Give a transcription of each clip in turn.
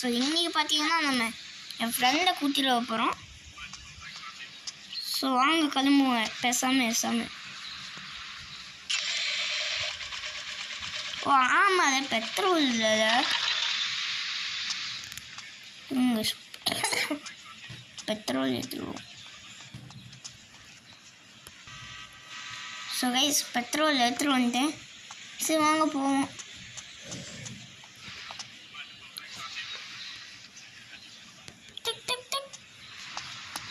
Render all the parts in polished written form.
So இன்றைக்கி பார்த்தீங்கன்னா நம்ம என் ஃப்ரெண்டை கூட்டிட்டு போகிறோம். ஸோ வாங்க கிளம்புவேன் பேசாமல். ஓ ஆமாம், அது பெட்ரோல் இல்லை, பெட்ரோல் எடுத்துருவோம். ஸோ கைஸ் பெட்ரோல் எடுத்துகிட்டு வந்துட்டேன். சரி வாங்க போவோம்.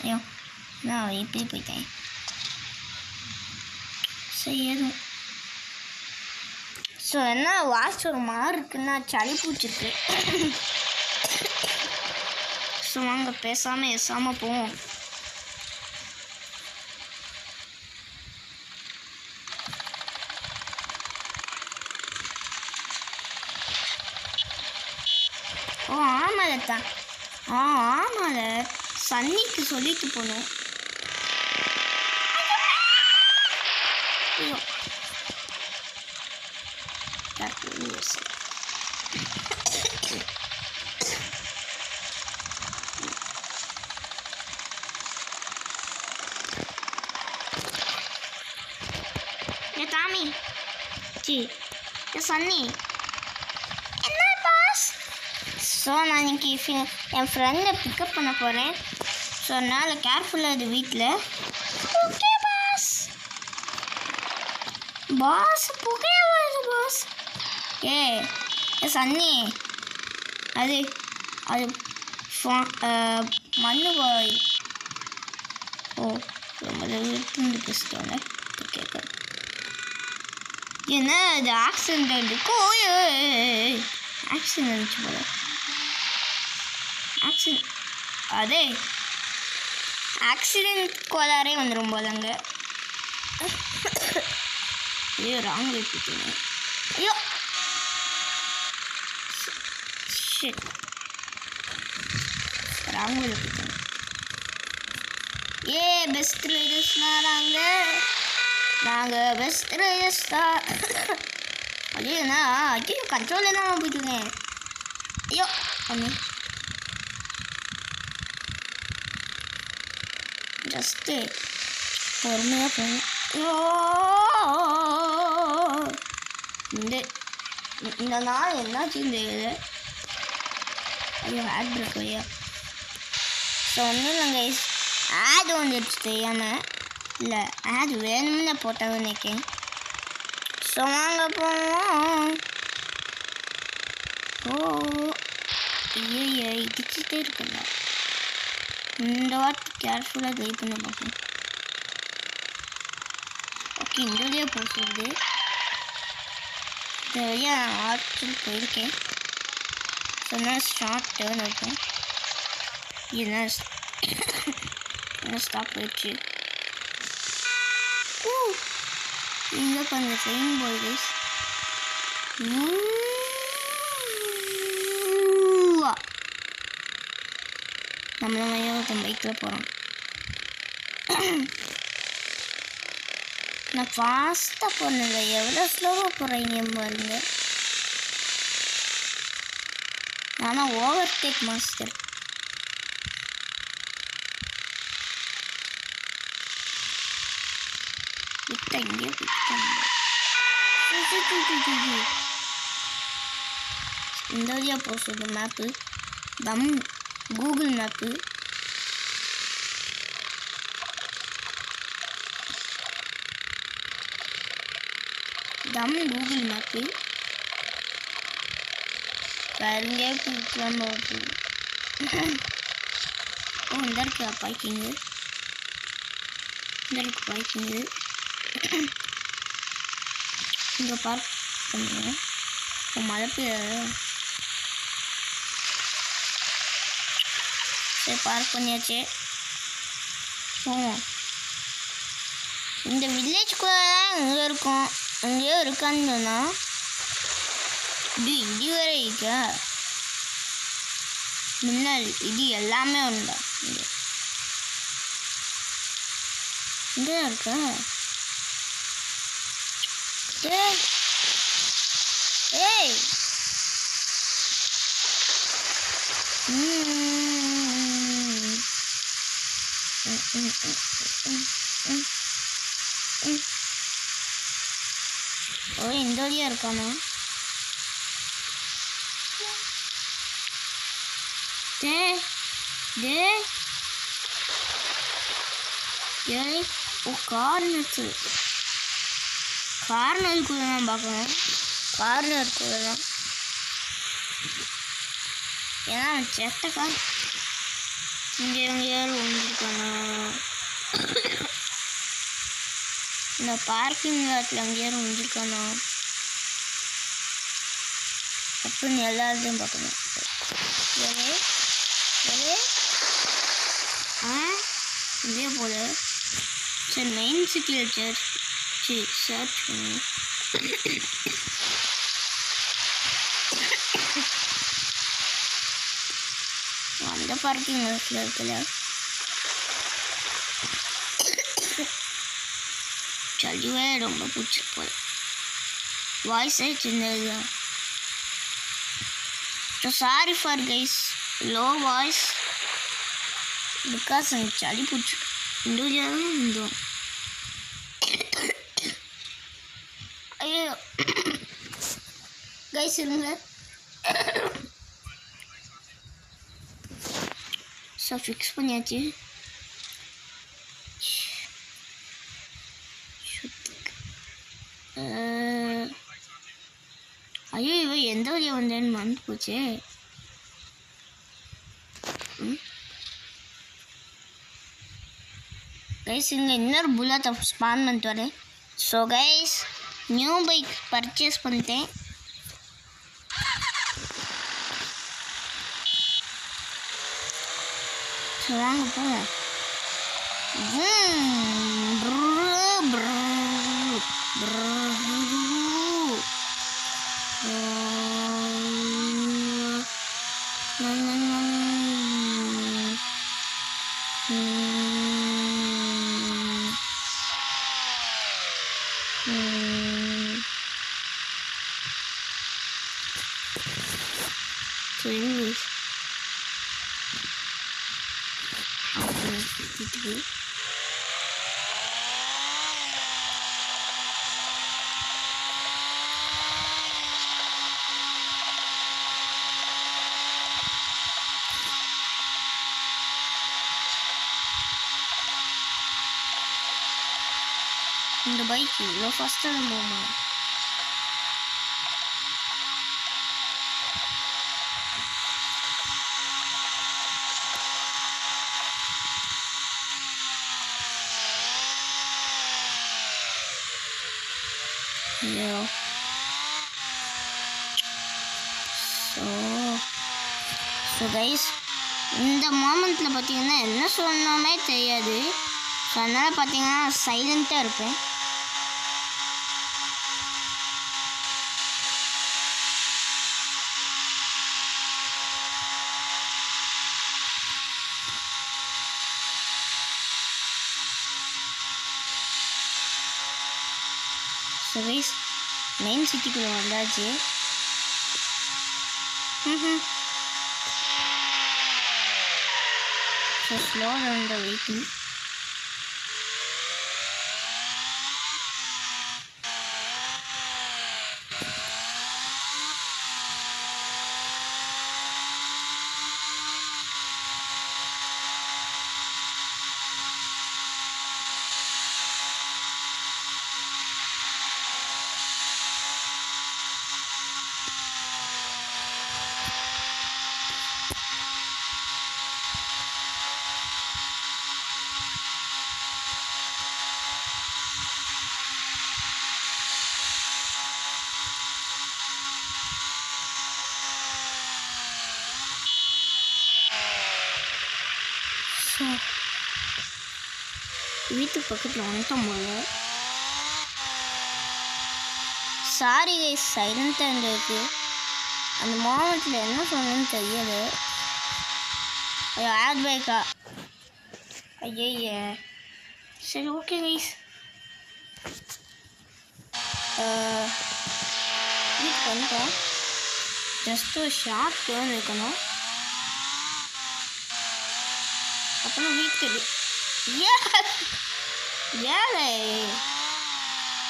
ஐயோ நான் இப்படி போயிட்டேன். சரி எதுவும் ஸோ என்ன வாட்ச் ஒரு மாதிரி இருக்குன்னா சளி பிடிச்சிருக்கு. ஸோ வாங்க பேசாமல் போவோம். ஓ ஆமால தான், ஆமால சன்னிக்கு சொல்லிட்டு போகணும். ஐயோ தாமி சி சன்னி என்ன பாஸ். ஸோ நான் இன்னைக்கு என் ஃப்ரெண்டை பிக்கப் பண்ண போகிறேன். ஸோ அதனால் கேர்ஃபுல்லாக இது வீட்டில். Okay pass. புகையா வருது பாஸ். ஏ சன்னி அது மண்ணு பாய். ஓ ரொம்ப இருந்து பேசிட்டாங்க. கேட்க என்ன அது ஆக்சிடென்ட் இருக்கோ. ஆக்சிடென்ட் போல அதே ஆக்சிடென்ட் கோளாரே வந்துடும் போலங்க. ஐயோ ராங் வைப்பிட்டீங்க. ஐயோ ராங் வைப்பிட்டீங்க. ஏ பெஸ்ட் ரைடர்ஸ்னா நாங்கள் பெஸ்ட் ரைடர்ஸ் தான். ஐயோண்ணா ஐயோ கண்ட்ரோல் என்ன போயிட்டுருக்கேன். ஐயோ பண்ணி ஜஸ்ட்டு பொறுமையாக போகணும். ஐயோ இந்த நாள் என்னாச்சு தெரியுது. ஐயோ ஆட் பிரேக் ஐயா. ஸோ ஒன்றும் இல்லைங்க ஆட் வந்துடுச்சு தெரியாமல். இல்லை ஆட் வேணும்னு போட்டாங்க நினைக்கிறேன். ஸோ வாங்க போவோம். ஓ ஐயோ இடிச்சுட்டே இருக்குல்ல. இந்த வாட்டி கேர்ஃபுல்லாக ட்ரைவ் பண்ண பார்ப்போம். ஓகே இந்த வழியாக போகிறது. இந்த வழியாக நான் ஆர்ச்சில் போயிருக்கேன். ஸோ நான் ஷார்ட் டேர்ன் இருக்கும். என்ன ஸ்டாப் போயிடுச்சு. இங்கே கொஞ்சம் ட்ரெயின் போகுது. நம்மளும் ஒருத்தன் பைக்கில் போகிறோம். நான் ஃபாஸ்ட்டாக போனதில்ல, எவ்வளோ ஸ்லோவாக போகிறீங்க பாருங்க. ஆனால் ஓவர்டேக் மாஸ்டர். விட்ட இங்கேயே பிடிச்சாங்க. இந்த வழியாக போக சொல்லுங்க. Map Google map. Google map வேறு எங்கேயா கிளம்ப போகுது. ஓ இந்த இருக்கா பார்க்கிங்கு. இந்த இருக்கு பார்க்கிங்கு. இங்கே பார்க் பண்ணுங்க. மழை பெய்யாது. சரி பார்க் பண்ணியாச்சு. போவோம். இந்த வில்லேஜ்குள்ளே தான் இங்கே இருக்கும். எங்கேயோ இருக்கான்னு சொன்னால் இது இடி வேற இருக்கா. முன்னாடி இது எல்லாமே உண்டா. இங்கே தான் இருக்கா. ஏய் ஓ இந்த வழியா இருக்கானா? ஓ கார்னருக்குள்ள தான் பார்க்கணும். கார்னருக்குள்ள தான். ஏன்னா செத்த கார் இங்கே யாரும் ஒழிஞ்சிருக்கானா? இந்த பார்க்கிங் லாட்டில் அங்கே யாரும் ஒழிஞ்சிருக்கானா அப்படின்னு எல்லாத்தையும் பார்க்கணும். இதே போல் சரி மெயின் சிட்டியில் சர்ச் பண்ணு. அந்த பார்க்கிங் லாட்டில் இருக்குல்ல, சளிவே ரொம்ப பிடிச்சிட்டு போல. வாய்ஸே சின்னது தான். So sorry for guys low voice because எனக்கு சளி பிடிச்சி இண்டிவிஜுவலாக இருந்தோம். ஐயோ கைஸ் இருங்க. ஸோ ஃபிக்ஸ் பண்ணியாச்சு. ஐயோ இவ எந்த வழியாக வந்தேன்னு மறந்து போச்சே. கைஸ் இங்கே இன்னொரு புல்லட்டை ஸ்பான் பண்ணிட்டு வரேன். So guys new bike purchase பண்ணிட்டேன். ஸோ வாங்க போங்க. இந்த பைக் இவ்வளோ ஃபாஸ்ட்டாக தான் போகுமா? ஐயோ ஸோ கைஸ் இந்த மோமெண்ட்டில் பார்த்தீங்கன்னா என்ன சொன்னோமே தெரியாது. ஸோ அதனால் பார்த்தீங்கன்னா சைலண்ட்டாக இருப்பேன். ஸோ கைஸ் மெயின் சிட்டிக்குள்ளே வந்தாச்சு. So slow down the vehicle. வீட்டுக்கு பக்கத்தில் வந்துட்டோம் போல. சாரி கைஸ் சைலண்ட்டாக இருந்திருக்கு. அந்த மோமெண்ட்டில் என்ன சொன்னேன்னு தெரியல. ஐயோ ஆட் பைக்கா ஐய. சரி ஓகே கைஸ் வீட்டுக்கு வந்துட்டோம். ஜஸ்ட் ஒரு ஷார்ட் டேர்ன் இருக்கணும். அப்புறம் வீட்டுக்கு ஏழை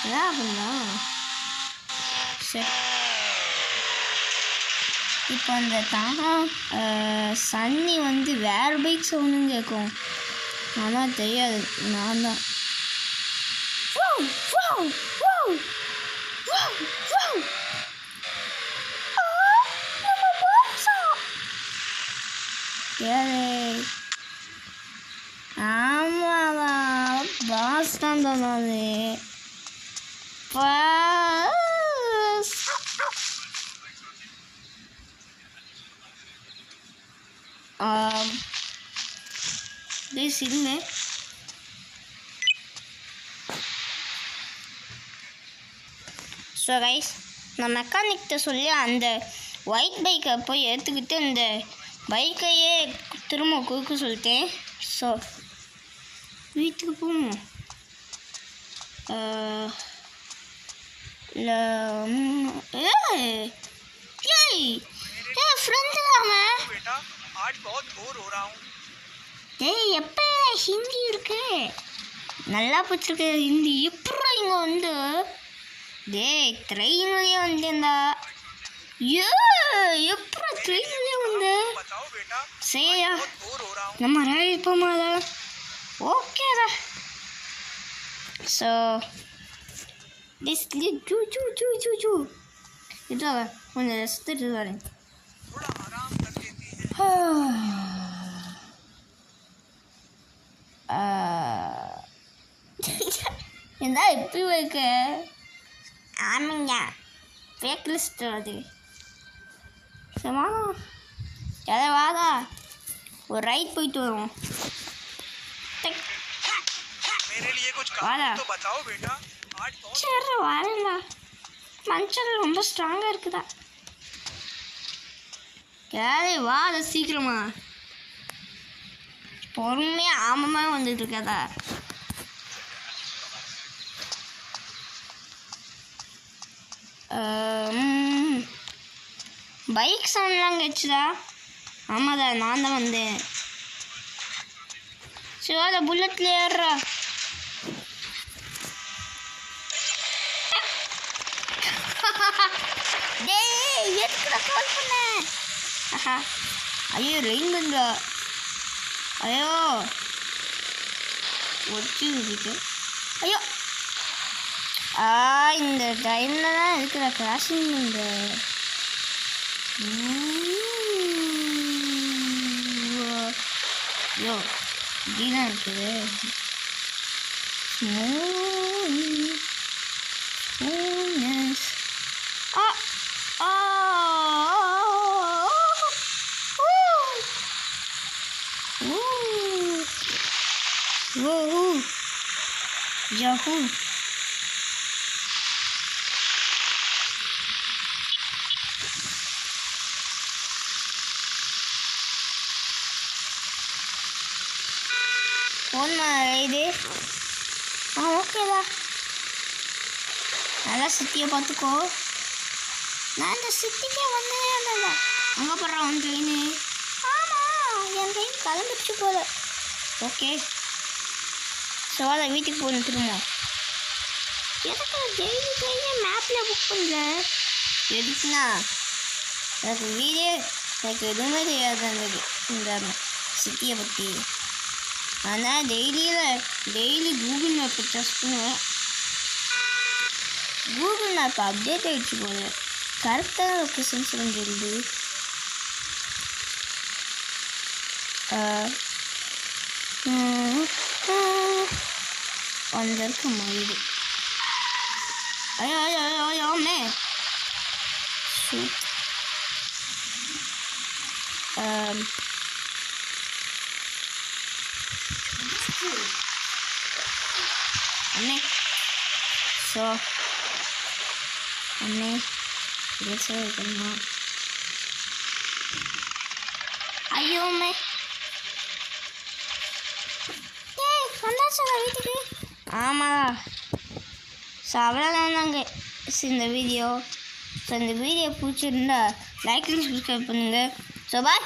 என்ன பண்ணா சரி. இப்போ அந்த சன்னி வந்து வேறு பைக் சவுண்டுன்னு கேட்கும். ஆனால் தெரியாது, நான் தான். ஆமாவா பாஸ் தான் தோணாது. இருங்க. ஸோ கைஸ், நான் மெக்கானிக்கிட்ட சொல்லி அந்த ஒயிட் பைக்கை போய் எடுத்துக்கிட்டு அந்த பைக்கையே திரும்ப கொடுக்க சொல்லிட்டேன். ஸோ வீட்டுக்கு போவோம். ஃப்ரெண்டு தாங்க. ஏய் எப்போ ஹிந்தி இருக்கு நல்லா பிடிச்சிருக்கு ஹிந்தி. இப்போ இங்கே வந்து ட்ரெயின்லேயே வந்தேன்டா. எப்போ ட்ரெயின்லேயே வந்து சரியா நம்ம ரயில் போமாதா? ஓகேடா. ஸோ இதாக கொஞ்சம் ரெஸ்ட்டு வரேன். என்ன எப்படி வைக்க? ஆமாங்க, ஃபேக் லிஸ்ட் அது. சரிமா எதை வாதா ஒரு ரைட் போயிட்டு வருவோம். வாடா சரி வரேங்களா. மனுஷன் ரொம்ப ஸ்ட்ராங்காக இருக்குதா? ஏதே வாடா சீக்கிரமா. பொறுமையாக ஆமாம் வந்துட்டு இருக்காதா? பைக் சவுண்ட்லாம் கேட்சுதா? ஆமாதா, நான் தான் வந்தேன். சரி அதை புல்லட்டில் ஏறுறா. கால் பண்ணேன். ஐயோ ரெயின் பண்ணுறா. ஐயோ ஒச்சு விட்டு. ஐயோ இந்த டைமில் தான் இருக்கிற கிராஷிங். இந்த ஐயோ இப்படிதான் இருக்குது. Yahoo! ஒன்று இது ஓகேதா. நல்லா சிட்டியை பார்த்துக்கோ. நான் இந்த சிட்டிக்கே வந்ததே இல்லை. அங்கே போடுறேன் உன் ட்ரெயின். ஆமாம், என் ட்ரெயின் கிளம்பிடுச்சு போல. ஓகே ஸோ அதை வீட்டுக்கு போகணும் திரும்ப. எதுக்கு டெய்லி ட்ரெயினே மேப்பில் புக் பண்ணல? எதுக்குன்னா எனக்கு எதுவுமே தெரியாது இந்த சிட்டியை பற்றி. ஆனால் டெய்லி கூகுள் மேப்பை ட்ரஸ்ட் பண்ணுவேன். கூகுள் மேப் அப்டேட் ஆகிடுச்சு போல. கரெக்டான லொக்கேஷன் சொல்லிடுது. வந்திருக்கு மயிறு. ஐயோ மே அண்ணே. ஸோ அண்ணே இருக்கணுமா? ஐயோ மே வீட்டுக்கு. ஆமாம். ஸோ அவ்வளோதான் தாங்க இந்த வீடியோ. ஸோ இந்த வீடியோ பிடிச்சிருந்தா லைக் அண்ட் சப்ஸ்கிரைப் பண்ணுங்கள். So bye.